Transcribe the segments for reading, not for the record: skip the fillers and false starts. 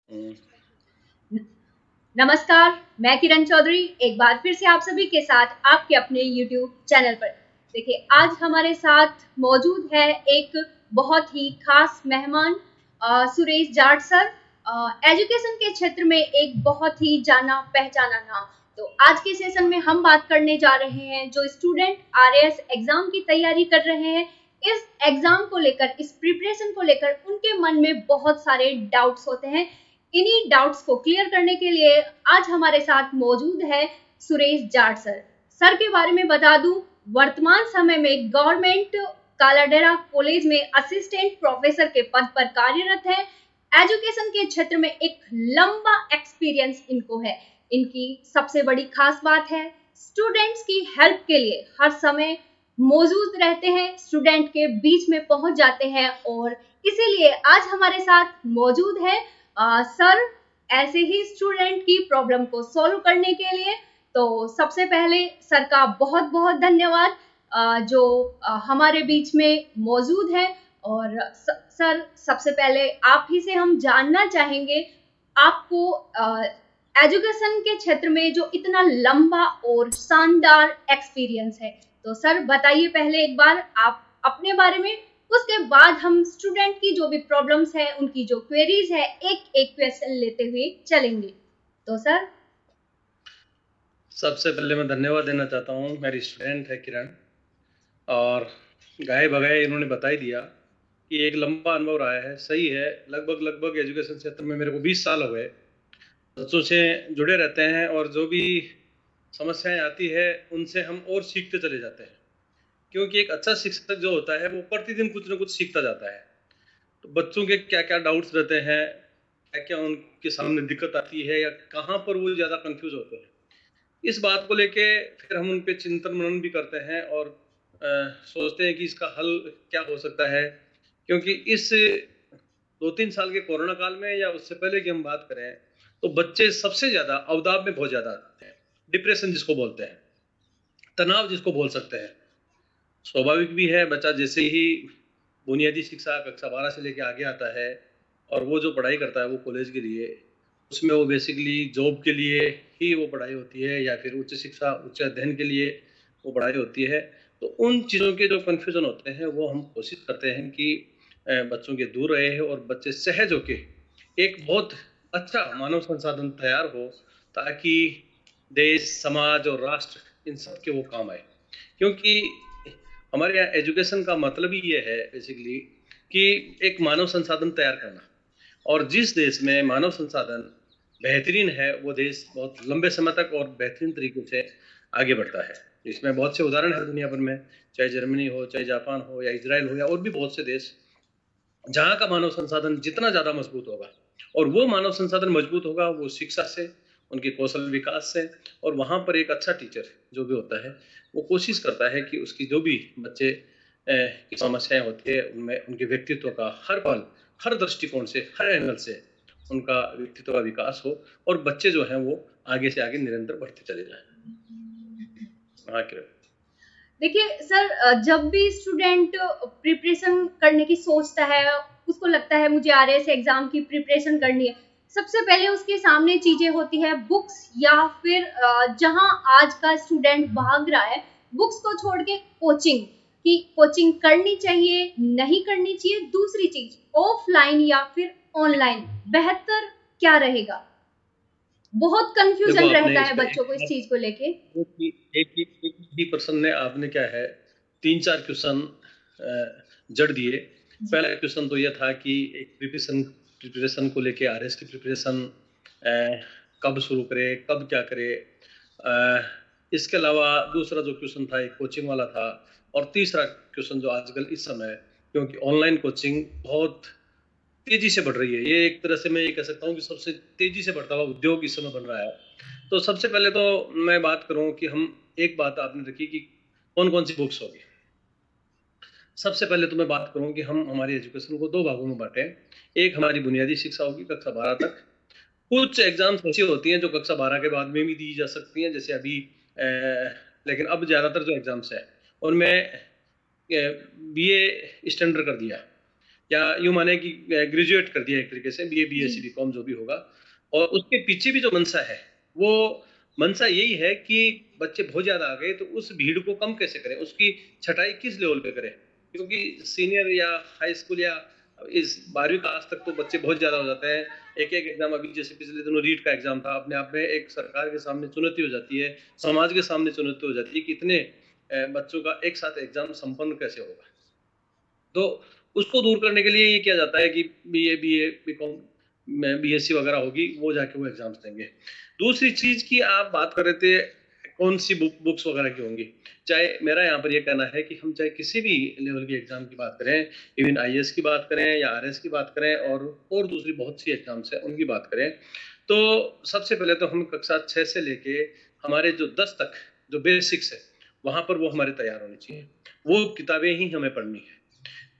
हम्म। नमस्कार, मैं किरण चौधरी एक बार फिर से आप सभी के साथ आपके अपने YouTube चैनल पर। देखिए, आज हमारे साथ मौजूद है एक बहुत ही खास मेहमान, सुरेश जाट सर। एजुकेशन के क्षेत्र में एक बहुत ही जाना पहचाना नाम। तो आज के सेशन में हम बात करने जा रहे हैं जो स्टूडेंट आरएएस एग्जाम की तैयारी कर रहे हैं। इस एग्जाम को लेकर, इस प्रिपरेशन को लेकर उनके मन में बहुत सारे डाउट्स होते हैं। इन्हीं डाउट्स को क्लियर करने के लिए आज हमारे साथ मौजूद है सुरेश जाट सर। सर के बारे में बता दूं, वर्तमान समय में गवर्नमेंट कालाडेरा कॉलेज में असिस्टेंट प्रोफेसर के पद पर कार्यरत है। एजुकेशन के क्षेत्र में एक लंबा एक्सपीरियंस इनको है। इनकी सबसे बड़ी खास बात है, स्टूडेंट्स की हेल्प के लिए हर समय मौजूद रहते हैं, स्टूडेंट के बीच में पहुंच जाते हैं और इसीलिए आज हमारे साथ मौजूद है सर ऐसे ही स्टूडेंट की प्रॉब्लम को सॉल्व करने के लिए। तो सबसे पहले सर का बहुत बहुत धन्यवाद जो हमारे बीच में मौजूद है। और सर, सबसे पहले आप ही से हम जानना चाहेंगे, आपको एजुकेशन के क्षेत्र में जो इतना लंबा और शानदार एक्सपीरियंस है, तो सर बताइए पहले एक बार आप अपने बारे में, उसके बाद हम स्टूडेंट की जो भी प्रॉब्लम्स है, उनकी जो क्वेरीज है, एक एक क्वेश्चन लेते हुए चलेंगे। तो सर, सबसे पहले मैं धन्यवाद देना चाहता हूँ। मेरी स्टूडेंट है किरण, और गाए बगाए इन्होंने बता ही दिया कि एक लंबा अनुभव रहा है। सही है, लगभग लगभग एजुकेशन क्षेत्र में मेरे को 20 साल हो गए। बच्चों से जुड़े रहते हैं और जो भी समस्याएं आती है उनसे हम और सीखते चले जाते हैं, क्योंकि एक अच्छा शिक्षक जो होता है वो प्रतिदिन कुछ ना कुछ सीखता जाता है। तो बच्चों के क्या क्या डाउट्स रहते हैं, क्या क्या उनके सामने दिक्कत आती है, या कहाँ पर वो ज़्यादा कंफ्यूज होते हैं, इस बात को लेके फिर हम उन पे चिंतन मनन भी करते हैं और सोचते हैं कि इसका हल क्या हो सकता है। क्योंकि इस 2-3 साल के कोरोना काल में या उससे पहले की हम बात करें तो बच्चे सबसे ज्यादा अवदाब में बहुत ज्यादा आते हैं। डिप्रेशन जिसको बोलते हैं, तनाव जिसको बोल सकते हैं। स्वाभाविक भी है, बच्चा जैसे ही बुनियादी शिक्षा कक्षा 12 से लेके आगे आता है और वो जो पढ़ाई करता है वो कॉलेज के लिए, उसमें वो बेसिकली जॉब के लिए ही वो पढ़ाई होती है, या फिर उच्च शिक्षा उच्च अध्ययन के लिए वो पढ़ाई होती है। तो उन चीज़ों के जो कन्फ्यूजन होते हैं वो हम कोशिश करते हैं कि बच्चों के दूर रहे हैं और बच्चे सहज होके एक बहुत अच्छा मानव संसाधन तैयार हो, ताकि देश समाज और राष्ट्र इन सब के वो काम आए। क्योंकि हमारे यहाँ एजुकेशन का मतलब ही ये है बेसिकली कि एक मानव संसाधन तैयार करना, और जिस देश में मानव संसाधन बेहतरीन है वो देश बहुत लंबे समय तक और बेहतरीन तरीके से आगे बढ़ता है। इसमें बहुत से उदाहरण है दुनिया भर में, चाहे जर्मनी हो, चाहे जापान हो, या इजराइल हो, या और भी बहुत से देश, जहाँ का मानव संसाधन जितना ज़्यादा मजबूत होगा, और वो मानव संसाधन मजबूत होगा वो शिक्षा से, उनके कौशल विकास से, और वहाँ पर एक अच्छा टीचर जो भी होता है वो कोशिश करता है कि उसकी जो भी बच्चे की समस्याएं होती है उनमें उनके व्यक्तित्व का हर पल, हर दृष्टिकोण से, हर एंगल से उनका व्यक्तित्व का विकास हो, और बच्चे जो हैं वो आगे से आगे निरंतर बढ़ते चले जाएं। हाँ किरण। देखिए सर, जब भी स्टूडेंट प्रिपरेशन करने की सोचता है, उसको लगता है मुझे आरएएस एग्जाम की प्रिपरेशन करनी है, सबसे पहले उसके सामने चीजें होती है बुक्स, या फिर जहां आज का स्टूडेंट भाग रहा है बुक्स को छोड़ के कोचिंग, कि कोचिंग करनी चाहिए नहीं करनी चाहिए। दूसरी चीज, ऑफलाइन या फिर ऑनलाइन बेहतर क्या रहेगा, बहुत देखो, कंफ्यूजन आपने रहता इस है पे बच्चों को इस चीज को लेके। एक ही पर्सन ने आपने क्या है 3-4 क्वेश्चन जड़ दिए। पहला क्वेश्चन तो यह था कि एक प्रिपरेशन प्रिपरेशन को लेके, आरएस की प्रिपरेशन कब शुरू करे, कब क्या करे। इसके अलावा दूसरा जो क्वेश्चन था एक कोचिंग वाला था, और तीसरा क्वेश्चन जो आजकल इस समय, क्योंकि ऑनलाइन कोचिंग बहुत तेजी से बढ़ रही है, ये एक तरह से मैं ये कह सकता हूँ कि सबसे तेजी से बढ़ता हुआ उद्योग इस समय बन रहा है। तो सबसे पहले तो मैं बात करूं कि हम, एक बात आपने रखी कि कौन कौन सी बुक्स होगी। सबसे पहले तो मैं बात करूं कि हम हमारी एजुकेशन को 2 भागों में बांटे। एक हमारी बुनियादी शिक्षा होगी कक्षा 12 तक। कुछ एग्जाम्स ऐसी होती हैं जो कक्षा 12 के बाद में भी दी जा सकती हैं, जैसे अभी लेकिन अब ज्यादातर जो एग्जाम्स है उनमें बीए स्टैंडर्ड कर दिया। या यूँ माने कि ग्रेजुएट कर दिया एक तरीके से, बीए, बीएससी, जी। बीकॉम जो भी होगा। और उसके पीछे भी जो मंशा है, वो मंशा यही है कि बच्चे बहुत ज़्यादा आ गए तो उस भीड़ को कम कैसे करें, उसकी छँटाई किस लेवल पे करें? क्योंकि सीनियर या हाई स्कूल या इस 12वीं क्लास तक तो बच्चे बहुत ज़्यादा हो जाते हैं। एक-एक एग्ज़ाम, अभी जैसे पिछले दिनों रीट का एग्ज़ाम था, अपने आप में एक सरकार के सामने चुनौती हो जाती है, समाज के सामने चुनौती हो जाती है कि इतने बच्चों का एक साथ एग्ज़ाम संपन्न कैसे होगा? तो उसको दूर करने के लिए ये किया जाता है कि बीए, बीकॉम में बीएससी वगैरह होगी, वो जाके वो एग्ज़ाम्स देंगे। दूसरी चीज़ की आप बात कर रहे थे, कौन-सी बुक्स वगैरह की होंगी। चाहे मेरा यहाँ पर ये कहना है कि हम चाहे किसी भी लेवल के एग्ज़ाम की बात करें, इवन आईएएस की बात करें या आरएस की बात करें और दूसरी बहुत सी एग्ज़ाम्स हैं, उनकी बात करें, तो सबसे पहले तो हम कक्षा 6 से लेके हमारे जो 10 तक जो बेसिक्स है, वहाँ पर वो हमारे तैयार होनी चाहिए। वो किताबें ही हमें पढ़नी है।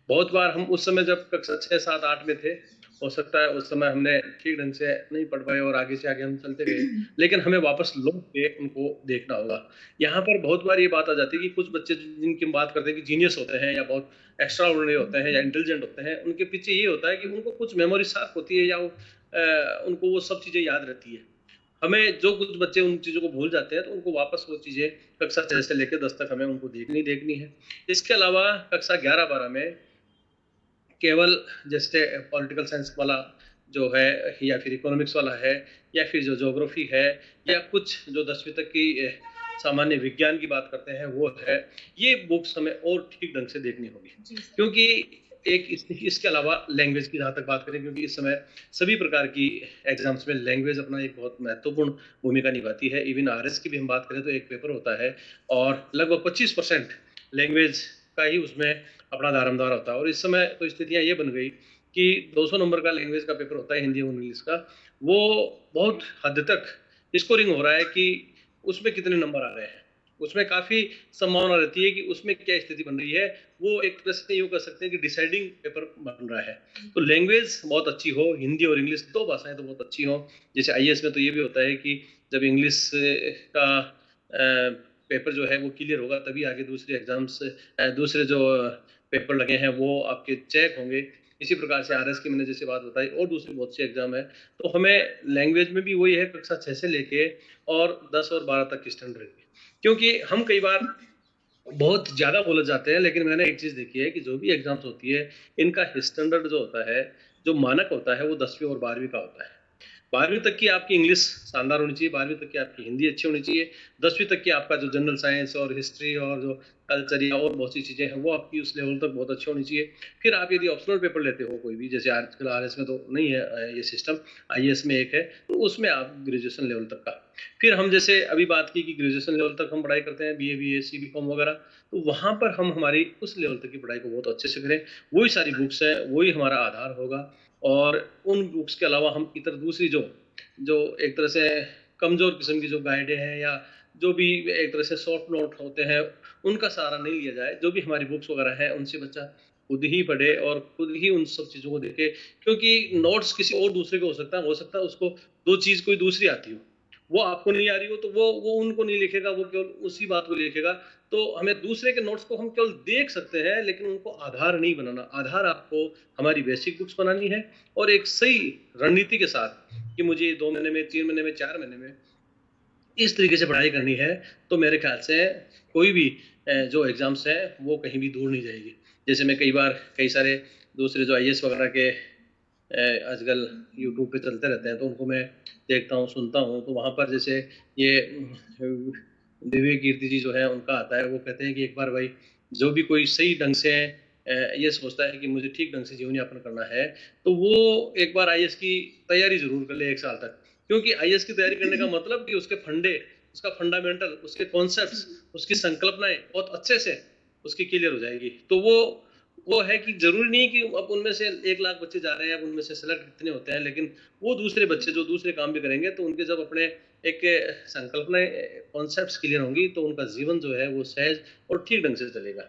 बहुत बार हम उस समय जब कक्षा 6, 7, 8 में थे, हो सकता है उस समय हमने ठीक ढंग से नहीं पढ़ पाए और आगे से आगे हम चलते गए, लेकिन हमें वापस लौट के उनको देखना होगा। यहाँ पर बहुत बार ये बात आ जाती है कि कुछ बच्चे जिनकी हम बात करते हैं कि जीनियस होते हैं या बहुत एक्स्ट्रा ऑर्डिनरी होते हैं या इंटेलिजेंट होते हैं, उनके पीछे ये होता है कि उनको कुछ मेमोरी शार्प होती है या उनको वो सब चीज़ें याद रहती है। हमें जो कुछ बच्चे उन चीज़ों को भूल जाते हैं, तो उनको वापस वो चीज़ें कक्षा 6 से लेके 10 तक हमें उनको देखनी है। इसके अलावा कक्षा 11-12 में केवल जैसे पॉलिटिकल साइंस वाला जो है या फिर इकोनॉमिक्स वाला है या फिर जो ज्योग्राफी है या कुछ जो 10वीं तक की सामान्य विज्ञान की बात करते हैं वो है, ये बुक्स हमें और ठीक ढंग से देखनी होगी। जी सर। क्योंकि एक इसके अलावा लैंग्वेज की जहाँ तक बात करें, क्योंकि इस समय सभी प्रकार की एग्ज़ाम्स में लैंग्वेज अपना एक बहुत महत्वपूर्ण भूमिका निभाती है। इवन आरएस की भी हम बात करें तो एक पेपर होता है और लगभग 25% लैंग्वेज का ही उसमें अपना दारोमदार होता है। और इस समय तो स्थितियाँ ये बन गई कि 200 नंबर का लैंग्वेज का पेपर होता है, हिंदी और इंग्लिश का, वो बहुत हद तक स्कोरिंग हो रहा है कि उसमें कितने नंबर आ रहे हैं। उसमें काफ़ी संभावना रहती है कि उसमें क्या स्थिति बन रही है, वो एक तरह से यूँ कह सकते हैं कि डिसाइडिंग पेपर बन रहा है। तो लैंग्वेज बहुत अच्छी हो, हिंदी और इंग्लिश 2 भाषाएँ तो बहुत अच्छी हों। जैसे आईएएस में तो ये भी होता है कि जब इंग्लिश का पेपर जो है वो क्लियर होगा, तभी आगे दूसरे एग्ज़ाम्स दूसरे जो पेपर लगे हैं वो आपके चेक होंगे। इसी प्रकार से आरएस की मैंने जैसे बात बताई और दूसरे बहुत से एग्ज़ाम हैं। तो हमें लैंग्वेज में भी वही है, कक्षा 6 से लेके और 10 और 12 तक की स्टैंडर्ड की। क्योंकि हम कई बार बहुत ज़्यादा बोले जाते हैं, लेकिन मैंने एक चीज़ देखी है कि जो भी एग्ज़ाम्स होती है, इनका स्टैंडर्ड जो होता है, जो मानक होता है, वो 10वीं और 12वीं का होता है। 12वीं तक की आपकी इंग्लिश शानदार होनी चाहिए, 12वीं तक की आपकी हिंदी अच्छी होनी चाहिए, 10वीं तक की आपका जो जनरल साइंस और हिस्ट्री और जो कल्चर या और बहुत सी चीज़ें हैं, वो आपकी उस लेवल तक बहुत अच्छी होनी चाहिए। फिर आप यदि ऑप्शनल पेपर लेते हो कोई भी, जैसे आजकल आरएस में तो नहीं है ये सिस्टम, आईएएस में एक है, तो उसमें आप ग्रेजुएशन लेवल तक का। फिर हम जैसे अभी बात की कि ग्रेजुएशन लेवल तक हम पढ़ाई करते हैं, बीए, बीएससी, बीकॉम वगैरह, तो वहाँ पर हम हमारी उस लेवल तक की पढ़ाई को बहुत अच्छे से करें। वही सारी बुक्स हैं, वही हमारा आधार होगा और उन बुक्स के अलावा हम इतर दूसरी जो जो एक तरह से कमज़ोर किस्म की जो गाइडें हैं या जो भी एक तरह से शॉर्ट नोट होते हैं, उनका सहारा नहीं लिया जाए। जो भी हमारी बुक्स वगैरह हैं, उनसे बच्चा खुद ही पढ़े और खुद ही उन सब चीज़ों को देखे। क्योंकि नोट्स किसी और दूसरे को हो सकता है उसको 2 चीज़ कोई दूसरी आती हो। वो आपको नहीं आ रही हो तो वो उनको नहीं लिखेगा, वो केवल उसी बात को लिखेगा। तो हमें दूसरे के नोट्स को हम केवल देख सकते हैं, लेकिन उनको आधार नहीं बनाना। आधार आपको हमारी बेसिक बुक्स बनानी है और एक सही रणनीति के साथ कि मुझे 2 महीने में, 3 महीने में, 4 महीने में इस तरीके से पढ़ाई करनी है, तो मेरे ख्याल से कोई भी जो एग्ज़ाम्स हैं, वो कहीं भी दूर नहीं जाएगी। जैसे मैं कई बार कई सारे दूसरे जो आईएएस वगैरह के आजकल यूट्यूब पे चलते रहते हैं, तो उनको मैं देखता हूँ, सुनता हूँ, तो वहाँ पर जैसे ये दिव्य कीर्ति जी जो है, उनका आता है, वो कहते हैं कि एक बार भाई, जो भी कोई सही ढंग से ये सोचता है कि मुझे ठीक ढंग से जीवन यापन करना है, तो वो एक बार आईएएस की तैयारी ज़रूर कर ले 1 साल तक। क्योंकि आईएएस की तैयारी करने का मतलब कि उसके फंडे, उसका फंडामेंटल, उसके कॉन्सेप्ट्स, उसकी संकल्पनाएँ बहुत अच्छे से उसकी क्लियर हो जाएगी। तो वो है कि ज़रूरी नहीं कि अब उनमें से 1 लाख बच्चे जा रहे हैं, अब उनमें से सेलेक्ट कितने होते हैं, लेकिन वो दूसरे बच्चे जो दूसरे काम भी करेंगे, तो उनके जब अपने एक संकल्पनाएँ कॉन्सेप्ट्स क्लियर होंगी, तो उनका जीवन जो है वो सहज और ठीक ढंग से चलेगा।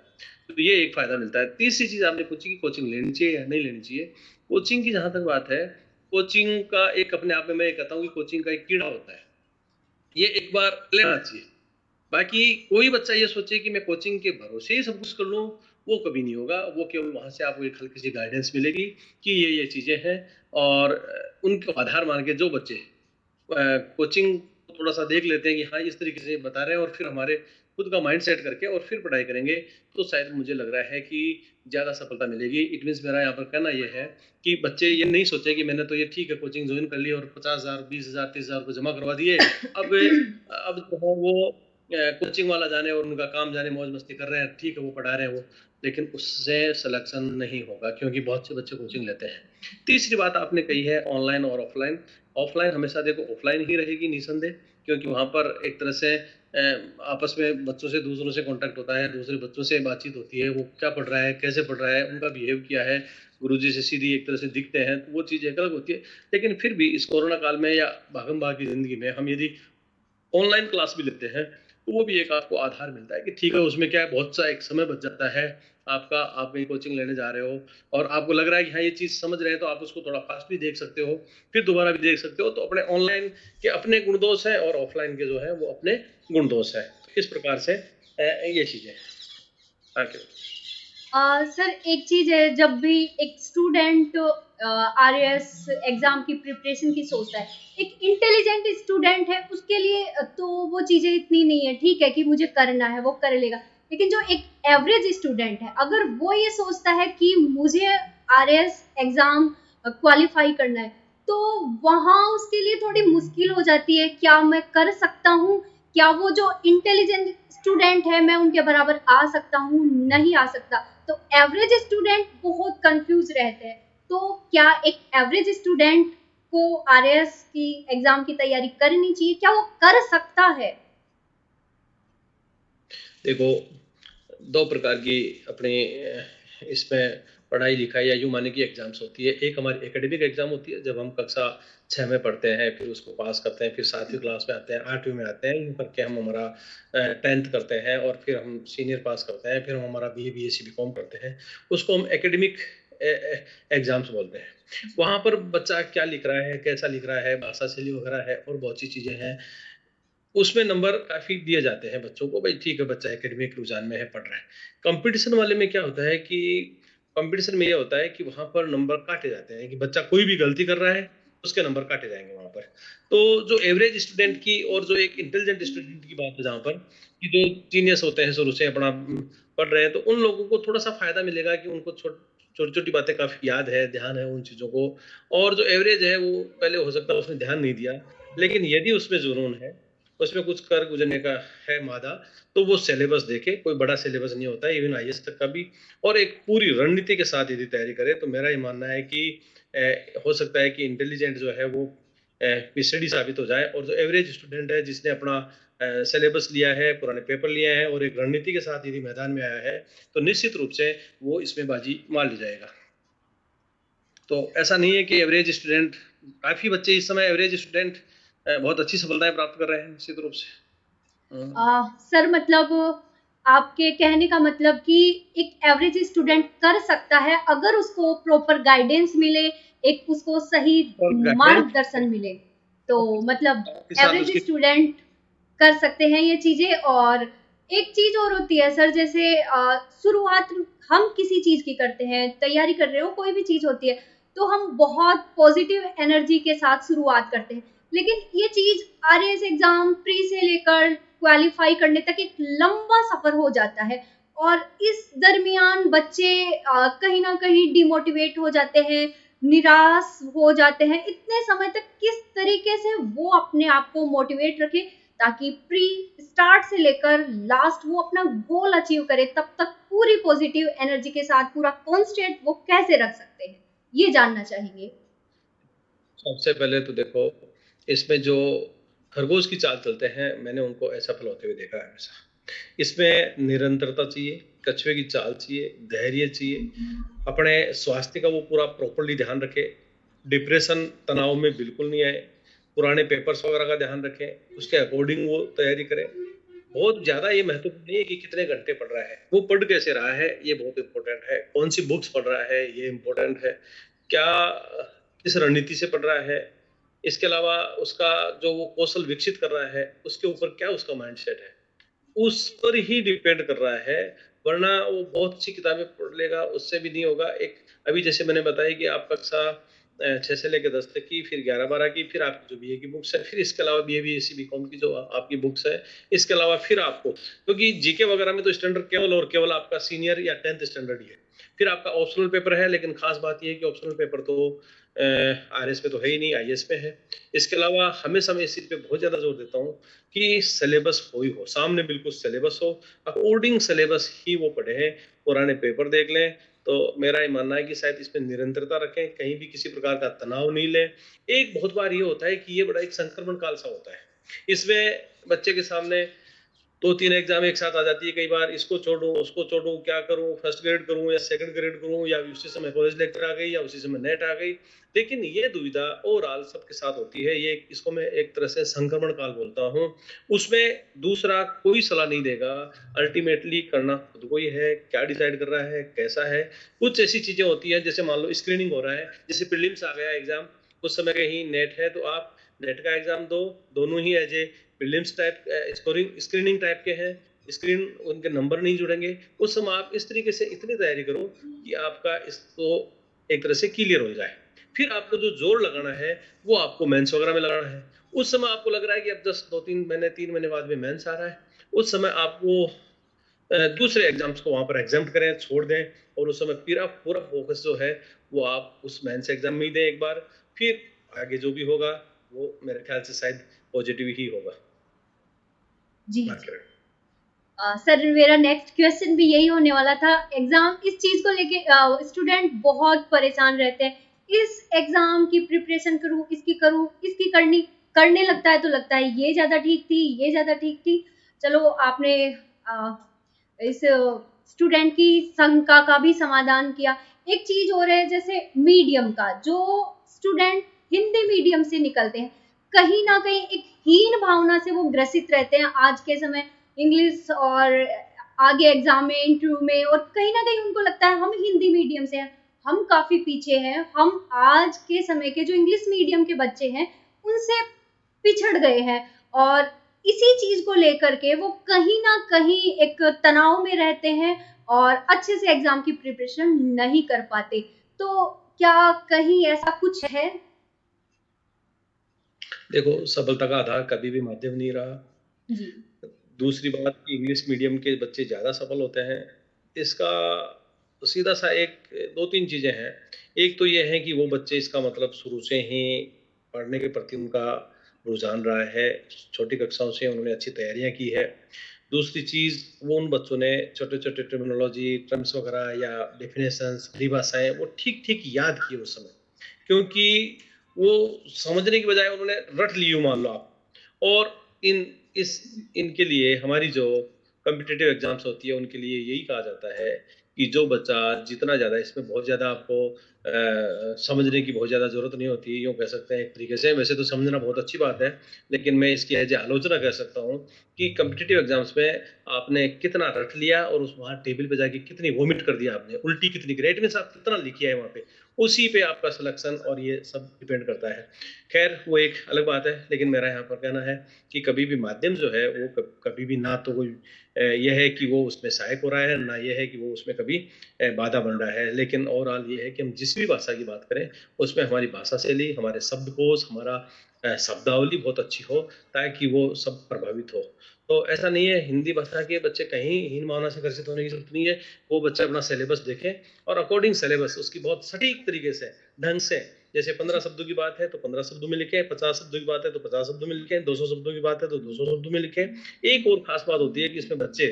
तो ये एक फ़ायदा मिलता है। तीसरी चीज़ आपने पूछी कि कोचिंग लेनी चाहिए या नहीं लेनी चाहिए। कोचिंग की जहाँ तक बात है, कोचिंग का एक अपने आप में मैं ये कहता हूँ कि कोचिंग का एक कीड़ा होता है। ये एक बार लेना चाहिए। बाकी कोई बच्चा ये सोचे कि मैं कोचिंग के भरोसे ही सब कुछ कर लूँ वो कभी नहीं होगा। वो केवल वहाँ से आपको एक हल्की सी गाइडेंस मिलेगी कि ये चीज़ें हैं, और उनको आधार मान के जो बच्चे कोचिंग थोड़ा सा देख लेते हैं कि हाँ, इस तरीके से बता रहे हैं, और फिर हमारे खुद का माइंड सेट करके और फिर पढ़ाई करेंगे, तो शायद मुझे लग रहा है कि ज़्यादा सफलता मिलेगी। इट मीन्स मेरा यहाँ पर कहना ये है कि बच्चे ये नहीं सोचे कि मैंने तो ये ठीक है कोचिंग ज्वाइन कर ली और 50,000 20,000 30,000 रुपये जमा करवा दिए, अब जो है वो कोचिंग वाला जाने और उनका काम जाने, मौज मस्ती कर रहे हैं, ठीक है वो पढ़ा रहे हैं वो, लेकिन उससे सिलेक्शन नहीं होगा, क्योंकि बहुत से बच्चे कोचिंग लेते हैं। तीसरी बात आपने कही है ऑनलाइन और ऑफलाइन। ऑफलाइन हमेशा देखो ऑफलाइन ही रहेगी निसंदेह, क्योंकि वहाँ पर एक तरह से आपस में बच्चों से दूसरों से कांटेक्ट होता है, दूसरे बच्चों से बातचीत होती है, वो क्या पढ़ रहा है, कैसे पढ़ रहा है, उनका बिहेव क्या है, गुरुजी से सीधी एक तरह से दिखते हैं, तो वो चीज़ एक अलग होती है। लेकिन फिर भी इस कोरोना काल में या भागम-भाग की ज़िंदगी में हम यदि ऑनलाइन क्लास भी लेते हैं, तो वो भी एक आपको आधार मिलता है कि ठीक है, उसमें क्या है, बहुत सा एक समय बच जाता है आपका। आप कहीं कोचिंग लेने जा रहे हो और आपको लग रहा है कि हाँ, ये चीज़ समझ रहे हैं, तो आप उसको थोड़ा फास्ट भी देख सकते हो, फिर दोबारा भी देख सकते हो। तो अपने ऑनलाइन के अपने गुण-दोष हैं और ऑफलाइन के जो हैं, वो अपने गुण-दोष हैं। तो इस प्रकार से ये चीज़ें हैं। Thank you. सर एक चीज है, जब भी एक स्टूडेंट आरएएस एग्जाम की प्रिपरेशन की सोचता है, एक इंटेलिजेंट स्टूडेंट है उसके लिए तो वो चीजें इतनी नहीं है, ठीक है कि मुझे करना है वो कर लेगा। लेकिन जो एक एवरेज स्टूडेंट है, अगर वो ये सोचता है कि मुझे आरएएस एग्जाम क्वालिफाई करना है, तो वहाँ उसके लिए थोड़ी मुश्किल हो जाती है, क्या मैं कर सकता हूँ, क्या वो जो इंटेलिजेंट स्टूडेंट है मैं उनके बराबर आ सकता हूँ, नहीं आ सकता। तो एवरेज स्टूडेंट बहुत कंफ्यूज रहते हैं। तो क्या एक एवरेज स्टूडेंट को आरएएस की एग्जाम की तैयारी करनी चाहिए, क्या वो कर सकता है? देखो, 2 प्रकार की अपने इसमें पढ़ाई लिखाई या यूँ माने कि एग्ज़ाम्स होती है। एक हमारी एकेडमिक एग्ज़ाम होती है, जब हम कक्षा 6 में पढ़ते हैं, फिर उसको पास करते हैं, फिर 7वीं क्लास में आते हैं, 8वीं में आते हैं, यूँ करके हम हमारा 10th करते हैं और फिर हम सीनियर पास करते हैं, फिर हम हमारा बीए, बीएससी, बीकॉम करते हैं। उसको हम एकेडमिक एग्ज़ाम्स बोलते हैं। वहाँ पर बच्चा क्या लिख रहा है, कैसा लिख रहा है, भाषा शैली वगैरह है और बहुत सी चीज़ें हैं। उसमें नंबर काफ़ी दिए जाते हैं बच्चों को, भाई ठीक है बच्चा एकेडमिक रुझान में है, पढ़ रहा है। कंपटीशन वाले में क्या होता है कि कंपटीशन में ये होता है कि वहाँ पर नंबर काटे जाते हैं कि बच्चा कोई भी गलती कर रहा है, उसके नंबर काटे जाएँगे वहाँ पर। तो जो एवरेज स्टूडेंट की और जो एक इंटेलिजेंट स्टूडेंट की बात है जहाँ पर, कि जो जीनियस होते हैं शुरू से अपना पढ़ रहे हैं, तो उन लोगों को थोड़ा-सा फ़ायदा मिलेगा कि उनको छोटी-छोटी बातें काफ़ी याद है, ध्यान है उन चीज़ों को। और जो एवरेज है वो पहले हो सकता है उसने ध्यान नहीं दिया, लेकिन यदि उसमें जुनून है, उसमें कुछ कर गुज़रने का है मादा, तो वो सिलेबस देखे, कोई बड़ा सिलेबस नहीं होता है, इवन आईएएस तक का भी, और एक पूरी रणनीति के साथ यदि तैयारी करे, तो मेरा ये मानना है कि हो सकता है कि इंटेलिजेंट जो है वो पिछड़ी साबित हो जाए, और जो एवरेज स्टूडेंट है जिसने अपना सिलेबस लिया है, पुराने पेपर लिए हैं और एक रणनीति के साथ यदि मैदान में आया है, तो निश्चित रूप से वो इसमें बाजी मार ले जाएगा। तो ऐसा नहीं है कि एवरेज स्टूडेंट, काफ़ी बच्चे इस समय एवरेज स्टूडेंट बहुत अच्छी सफलताएँ प्राप्त कर रहे हैं निश्चित रूप से। सर मतलब आपके कहने का मतलब कि एक एवरेज स्टूडेंट कर सकता है अगर उसको प्रॉपर गाइडेंस मिले, एक उसको सही और गाइडेंस मार्गदर्शन मिले, तो मतलब के साथ एवरेज उसकी स्टूडेंट कर सकते हैं ये चीजें। और एक चीज और होती है सर, जैसे शुरुआत हम किसी चीज की करते हैं, तैयारी कर रहे हो, कोई भी चीज होती है, तो हम बहुत पॉजिटिव एनर्जी के साथ शुरुआत करते हैं। लेकिन ये चीज आरएएस एग्जाम प्री से लेकर क्वालिफाई करने तक एक लंबा सफर हो जाता है, और इस दरमियान बच्चे कहीं ना कहीं डिमोटिवेट हो जाते हैं, निराश हो जाते हैं। इतने समय तक किस तरीके से वो अपने आप को मोटिवेट रखे ताकि प्री स्टार्ट से लेकर लास्ट वो अपना गोल अचीव करे, तब तक पूरी पॉजिटिव एनर्जी के साथ पूरा कॉन्स्टेंट वो कैसे रख सकते हैं, ये जानना चाहेंगे। सबसे पहले तो देखो, इसमें जो खरगोश की चाल चलते हैं, मैंने उनको असफल होते हुए देखा है हमेशा। इसमें निरंतरता चाहिए, कछुए की चाल चाहिए, धैर्य चाहिए, अपने स्वास्थ्य का वो पूरा प्रॉपर्ली ध्यान रखे, डिप्रेशन, तनाव में बिल्कुल नहीं आए, पुराने पेपर्स वगैरह का ध्यान रखें, उसके अकॉर्डिंग वो तैयारी करें। बहुत ज़्यादा ये महत्वपूर्ण नहीं है कि कितने घंटे पढ़ रहा है, वो पढ़ कैसे रहा है, ये बहुत इम्पोर्टेंट है। कौन-सी बुक्स पढ़ रहा है, ये इम्पोर्टेंट है। क्या किस रणनीति से पढ़ रहा है, इसके अलावा उसका जो वो कौशल विकसित कर रहा है, उसके ऊपर क्या उसका माइंडसेट है, उस पर ही डिपेंड कर रहा है वरना वो बहुत अच्छी किताबें पढ़ लेगा, उससे भी नहीं होगा। एक अभी जैसे मैंने बताया कि आप कक्षा 6 से लेकर 10 तक की, फिर 11-12 की, फिर आपकी जो बीए की बुक्स है, फिर इसके अलावा बीए, बीएससी, बीकॉम की जो आपकी बुक्स है, इसके अलावा फिर आपको, क्योंकि जीके वगैरह में तो स्टैंडर्ड केवल और केवल आपका सीनियर या 10th स्टैंडर्ड ही है। फिर आपका ऑप्शनल पेपर है, लेकिन खास बात ये है कि ऑप्शनल पेपर तो आरएस पे तो है ही नहीं, आईएएस पे है। इसके अलावा हमेशा मैं इस चीज पे बहुत ज्यादा जोर देता हूँ कि सिलेबस हो ही हो, सामने बिल्कुल सिलेबस हो, अकॉर्डिंग सिलेबस ही वो पढ़े, पुराने पेपर देख लें। तो मेरा ये मानना है कि शायद इसमें निरंतरता रखें, कहीं भी किसी प्रकार का तनाव नहीं लें। एक बहुत बार ये होता है कि ये बड़ा एक संक्रमण काल सा होता है, इसमें बच्चे के सामने 2-3 एग्जाम एक साथ आ जाती है, कई बार इसको छोड़ूं, उसको छोड़ूं, क्या करूं, फर्स्ट ग्रेड करूं या सेकंड ग्रेड करूं, या उसी समय कॉलेज लेक्चर आ गई या उसी समय नेट आ गई। लेकिन ये दुविधा ओवरऑल सबके साथ होती है, ये इसको मैं एक तरह से संक्रमण काल बोलता हूं। उसमें दूसरा कोई सलाह नहीं देगा, अल्टीमेटली करना खुद को ही है, क्या डिसाइड कर रहा है, कैसा है। कुछ ऐसी चीजें होती है, जैसे मान लो स्क्रीनिंग हो रहा है, जैसे प्रीलिम्स आ गया एग्जाम, उस समय कहीं नेट है तो आप नेट का एग्जाम दो, दोनों ही as a prelims type screening type के हैं, स्क्रीन उनके नंबर नहीं जुड़ेंगे। उस समय आप इस तरीके से इतनी तैयारी करो कि आपका इसको एक तरह से क्लियर हो जाए। फिर आपको जो जोर लगाना है वो आपको मेंस वगैरह में लगाना है। उस समय आपको लग रहा है कि अब 3 महीने बाद में मेंस आ रहा है, उस समय आप वो दूसरे एग्जाम्स को वहां पर एग्जाम्प्ट करें, छोड़ दें, और उस समय पूरा पूरा फोकस जो है वो आप उस मेंस एग्जाम में ही दें एक बार। फिर आगे जो भी होगा वो मेरे ख्याल से शायद पॉजिटिव ही होगा। जी सर, मेरा नेक्स्ट क्वेश्चन भी यही होने वाला था। एग्जाम इस चीज को लेके स्टूडेंट बहुत परेशान रहते हैं, इस एग्जाम की प्रिपरेशन करूं, इसकी करूं, इसकी करने लगता है तो लगता है ये ज्यादा ठीक थी, ये ज्यादा ठीक थी। चलो, आपने इस स्टूडेंट की शंका का भी समाधान किया। एक चीज और है, जैसे मीडियम का, जो स्टूडेंट हिंदी मीडियम से निकलते हैं, कहीं ना कहीं एक हीन भावना से वो ग्रसित रहते हैं आज के समय, इंग्लिश और आगे एग्जाम में, इंटरव्यू में, और कहीं ना कहीं उनको लगता है हम हिंदी मीडियम से हैं, हम काफी पीछे हैं, हम आज के समय के जो इंग्लिश मीडियम के बच्चे हैं उनसे पिछड़ गए हैं। और इसी चीज को लेकर के वो कहीं ना कहीं एक तनाव में रहते हैं और अच्छे से एग्जाम की प्रिपरेशन नहीं कर पाते। तो क्या कहीं ऐसा कुछ है? देखो, सफलता का आधार कभी भी माध्यम नहीं रहा। जी। दूसरी बात कि इंग्लिश मीडियम के बच्चे ज़्यादा सफल होते हैं, इसका सीधा सा एक 2-3 चीज़ें हैं। एक तो ये है कि वो बच्चे, इसका मतलब शुरू से ही पढ़ने के प्रति उनका रुझान रहा है, छोटी कक्षाओं से उन्होंने अच्छी तैयारियाँ की है। दूसरी चीज़, वो उन बच्चों ने छोटे-छोटे टर्मिनोलॉजी, टर्म्स वगैरह या डेफिनेशंस, परिभाषाएँ वो ठीक-ठीक याद की उस समय। क्योंकि वो समझने की बजाय उन्होंने रट ली हो, मान लो आप। और इन इस इनके लिए हमारी जो कॉम्पिटिटिव एग्जाम्स होती है उनके लिए यही कहा जाता है कि जो बच्चा जितना ज़्यादा, इसमें बहुत ज़्यादा आपको समझने की बहुत ज़्यादा ज़रूरत नहीं होती, यूँ कह सकते हैं एक तरीके से। वैसे तो समझना बहुत अच्छी बात है, लेकिन मैं इसकी एज ए आलोचना कह सकता हूँ कि कॉम्पिटिटिव एग्जाम्स में आपने कितना रट लिया और उस वहाँ टेबल पे जाके कितनी वोमिट कर दिया आपने, उल्टी कितनी, ग्रेट मीन्स आप कितना लिखिया है वहाँ पे, उसी पे आपका सिलेक्शन और ये सब डिपेंड करता है। खैर, वो एक अलग बात है, लेकिन मेरा यहाँ पर कहना है कि कभी भी माध्यम जो है वो कभी भी ना तो कोई यह है कि वो उसमें सहायक हो रहा है, ना ये है कि वो उसमें कभी बाधा बन रहा है। लेकिन ओवरऑल ये है कि हम जिस भी भाषा की बात करें उसमें हमारी भाषा शैली, हमारे शब्दकोश, हमारा शब्दावली बहुत अच्छी हो, ताकि वो सब प्रभावित हो। तो ऐसा नहीं है हिंदी भाषा के बच्चे कहीं हीन भावना से ग्रसित होने की जरूरत नहीं है। वो बच्चा अपना सिलेबस देखे और अकॉर्डिंग सिलेबस उसकी बहुत सटीक तरीके से, ढंग से, जैसे 15 शब्दों की बात है तो 15 शब्दों में लिखें, 50 शब्दों की बात है तो 50 शब्दों में लिखें, 200 शब्दों की बात है तो 200 शब्दों में लिखें। एक और खास बात होती है कि इसमें बच्चे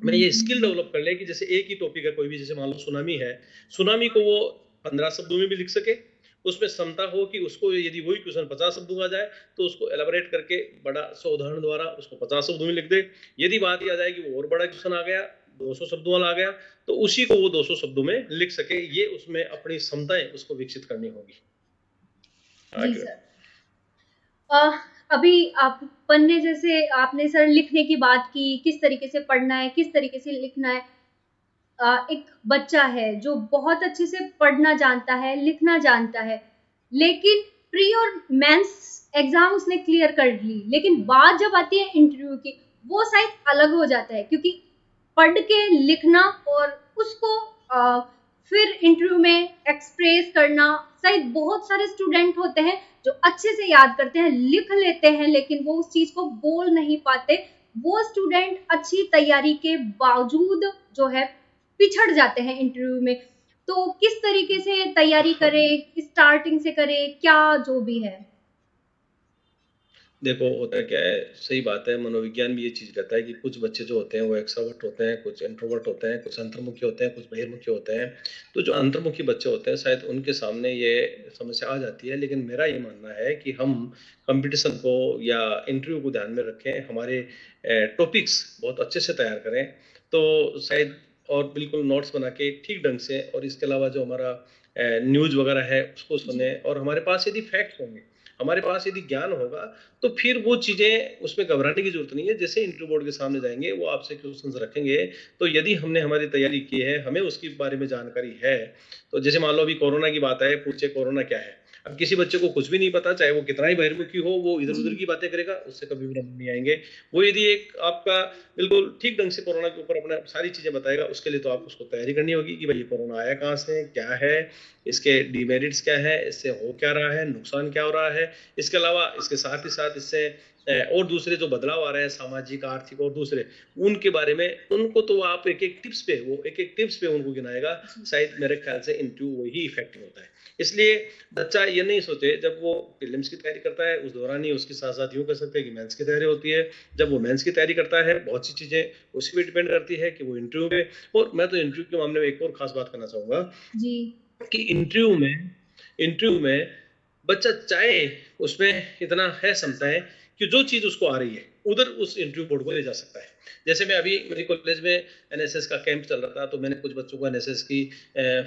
में ये स्किल डेवलप कर ले कि जैसे एक ही टॉपिक है कोई भी, जैसे मान लो सुनामी है, सुनामी को वो 15 शब्दों में भी लिख सके, उसमें क्षमता हो कि उसको यदि वही क्वेश्चन 50 शब्दों का जाए तो उसको एलाबोरेट करके बड़ा सा उदाहरण द्वारा उसको 50 शब्दों में लिख दे। यदि बात आ जाए कि वो और बड़ा क्वेश्चन आ गया, 200 शब्दों वाला आ गया, तो उसी को वो 200 शब्दों में लिख सके। ये उसमें अपनी क्षमताएं उसको विकसित करनी होगी। जी सर। अभी अपन ने, जैसे आपने सर लिखने की बात की, किस तरीके से पढ़ना है, किस तरीके से लिखना है। एक बच्चा है जो बहुत अच्छे से पढ़ना जानता है, लिखना जानता है, लेकिन प्री और मेंस एग्जाम उसने क्लियर कर ली, लेकिन बात जब आती है इंटरव्यू की, वो शायद अलग हो जाता है, क्योंकि पढ़ के लिखना और उसको फिर इंटरव्यू में एक्सप्रेस करना। शायद बहुत सारे स्टूडेंट होते हैं जो अच्छे से याद करते हैं, लिख लेते हैं, लेकिन वो उस चीज को बोल नहीं पाते। वो स्टूडेंट अच्छी तैयारी के बावजूद जो है पिछड़ जाते हैं इंटरव्यू में। तो किस तरीके से तैयारी करें, स्टार्टिंग से करें, क्या जो भी है? देखो होता क्या है, सही बात है, मनोविज्ञान भी ये चीज़ कहता है कि कुछ बच्चे जो होते हैं वो एक्स्ट्रोवर्ट होते हैं, कुछ इंट्रोवर्ट होते हैं, कुछ अंतर्मुखी होते हैं, कुछ बहिर्मुखी होते हैं। तो जो अंतर्मुखी बच्चे होते हैं शायद उनके सामने ये समस्या आ जाती है, लेकिन मेरा ये मानना है कि हम कॉम्पिटिशन को या इंटरव्यू को ध्यान में रखें, हमारे टॉपिक्स बहुत अच्छे से तैयार करें, तो शायद और बिल्कुल नोट्स बना के ठीक ढंग से, और इसके अलावा जो हमारा न्यूज़ वगैरह है उसको जी। सुने, और हमारे पास यदि फैक्ट्स होंगे, हमारे पास यदि ज्ञान होगा, तो फिर वो चीज़ें उसमें घबराने की ज़रूरत नहीं है। जैसे इंटरव्यू बोर्ड के सामने जाएँगे, वो आपसे क्वेश्चंस रखेंगे, तो यदि हमने हमारी तैयारी की है, हमें उसके बारे में जानकारी है, तो जैसे मान लो अभी कोरोना की बात है, पूछे कोरोना क्या है? अब किसी बच्चे को कुछ भी नहीं पता, चाहे वो कितना ही बहिर्मुखी हो, वो जी। इधर-उधर की बातें करेगा, उससे कभी भी नंबर नहीं आएँगे। वो यदि एक आपका बिल्कुल ठीक ढंग से कोरोना के ऊपर अपना सारी चीज़ें बताएगा, उसके लिए तो आपको उसको तैयारी करनी होगी कि भाई ये कोरोना आया कहाँ से? क्या है? इसके डिमेरिट्स क्या है? इससे हो क्या रहा है? नुकसान क्या हो रहा है? इसके अलावा इसके साथ ही साथ इससे और दूसरे जो बदलाव आ रहे हैं सामाजिक, आर्थिक और दूसरे, उनके बारे में उनको तो आप एक-एक टिप्स पे वो एक-एक टिप्स पे उनको गिनाएगा। जी। शायद मेरे ख्याल से इंटरव्यू वही इफ़ेक्टिव होता है। इसलिए बच्चा ये नहीं सोचे जब वो प्रीलिम्स की तैयारी करता है, उस दौरान ही उसके साथ-साथ यूँ कह सकते हैं कि मेंस की तैयारी होती है। जब वो मेंस की तैयारी करता है, बहुत सी चीज़ें उसी पे डिपेंड करती है कि वो इंटरव्यू में, और मैं तो इंटरव्यू के मामले में एक और ख़ास बात करना चाहूँगा जी। कि इंटरव्यू में बच्चा चाहे उसमें इतना है क्षमता है कि जो चीज़ उसको आ रही है, उधर उस इंटरव्यू बोर्ड को ले जा सकता है। जैसे मैं अभी मेरे कॉलेज में एनएसएस का कैंप चल रहा था, तो मैंने कुछ बच्चों को एनएसएस की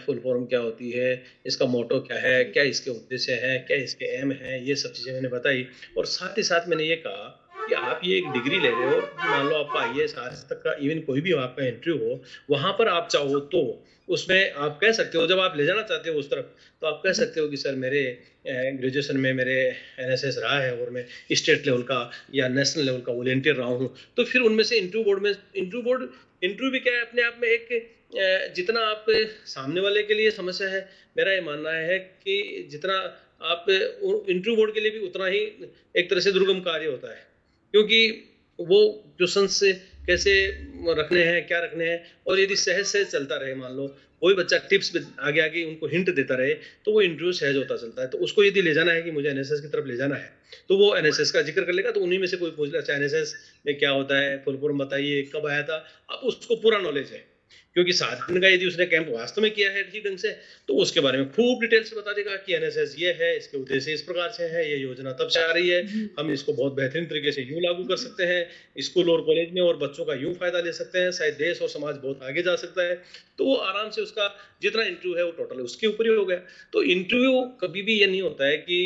फुल फॉर्म क्या होती है, इसका मोटो क्या है, जी। क्या इसके उद्देश्य हैं, क्या इसके एम हैं, ये सब चीज़ें मैंने बताई, और साथ ही साथ मैंने ये कहा कि आप ये एक डिग्री ले रहे हो, कि मान लो आपका आईएएस, आरएस तक का इवन कोई भी आपका इंटरव्यू हो, वहाँ पर आप चाहो तो उसमें आप कह सकते हो, जब आप ले जाना चाहते हो उस तरफ, तो आप कह जी। सकते हो कि सर मेरे ग्रेजुएशन में मेरे एनएसएस रहा है, और मैं स्टेट लेवल का या नेशनल लेवल का वॉलंटियर रहा हूँ। तो फिर उनमें से इंटरव्यू भी क्या है अपने आप में एक जितना आप सामने वाले के लिए समस्या है, मेरा ये मानना है कि जितना आप इंटरव्यू बोर्ड के लिए भी उतना ही एक तरह से दुर्गम कार्य होता है। क्योंकि वो क्वेश्चंस कैसे रखने हैं, क्या रखने हैं, और यदि सहज-सहज चलता रहे, मान लो कोई बच्चा टिप्स पे आगे-आगे उनको हिंट देता रहे, तो वो इंटरव्यू सहज होता चलता है। तो उसको यदि ले जाना है कि मुझे एनएसएस की तरफ ले जाना है, तो वो एनएसएस का ज़िक्र कर लेगा, तो उन्हीं में से कोई पूछ ले, अच्छा एनएसएस में क्या होता है? फुल फॉर्म बताइए, कब आया था? अब उसको पूरा नॉलेज है। क्योंकि 7 दिन का यदि उसने कैंप वास्तव में किया है ठीक ढंग से, तो उसके बारे में खूब डिटेल से बता देगा कि एनएसएस ये है, इसके उद्देश्य इस प्रकार से है, ये योजना तब से आ रही है, जी। हम इसको बहुत बेहतरीन तरीके से यूँ लागू कर सकते हैं, स्कूल और कॉलेज में और बच्चों का यूँ फ़ायदा ले सकते हैं, शायद देश और समाज बहुत आगे जा सकता है। तो वो आराम से उसका जितना इंटरव्यू है वो टोटल उसके ऊपर ही हो गया। तो इंटरव्यू कभी भी ये नहीं होता है कि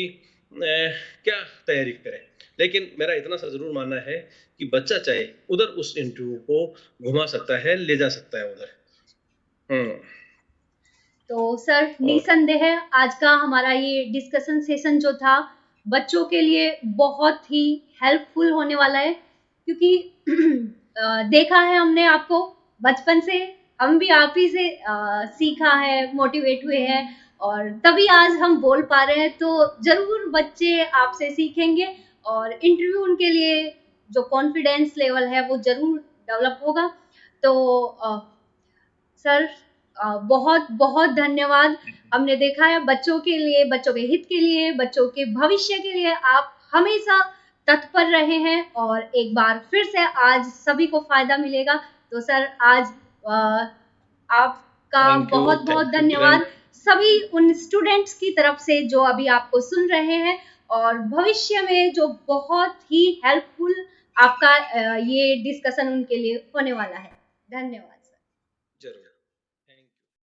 क्या तैयारी करें। लेकिन मेरा इतना सा ज़रूर मानना है कि बच्चा चाहे उधर उस इंटरव्यू को घुमा सकता है, ले जा सकता है उधर। हुँ। तो सर और निसंदेह आज का हमारा ये डिस्कशन सेशन जो था बच्चों के लिए बहुत ही हेल्पफुल होने वाला है, क्योंकि देखा है हमने आपको बचपन से, हम भी आप ही से सीखा है, मोटिवेट हुए हैं, और तभी आज हम बोल पा रहे हैं। तो जरूर बच्चे आपसे सीखेंगे और इंटरव्यू उनके लिए जो कॉन्फिडेंस लेवल है वो जरूर डेवलप होगा। तो सर बहुत बहुत धन्यवाद। हमने देखा है बच्चों के लिए, बच्चों के हित के लिए, बच्चों के भविष्य के लिए आप हमेशा तत्पर रहे हैं, और एक बार फिर से आज सभी को फायदा मिलेगा। तो सर आज अ, आपका बहुत बहुत थैंक यू किरण। धन्यवाद सभी उन स्टूडेंट्स की तरफ से जो अभी आपको सुन रहे हैं, और भविष्य में जो बहुत ही हेल्पफुल आपका ये डिस्कशन उनके लिए होने वाला है। धन्यवाद सर। ज़रूर।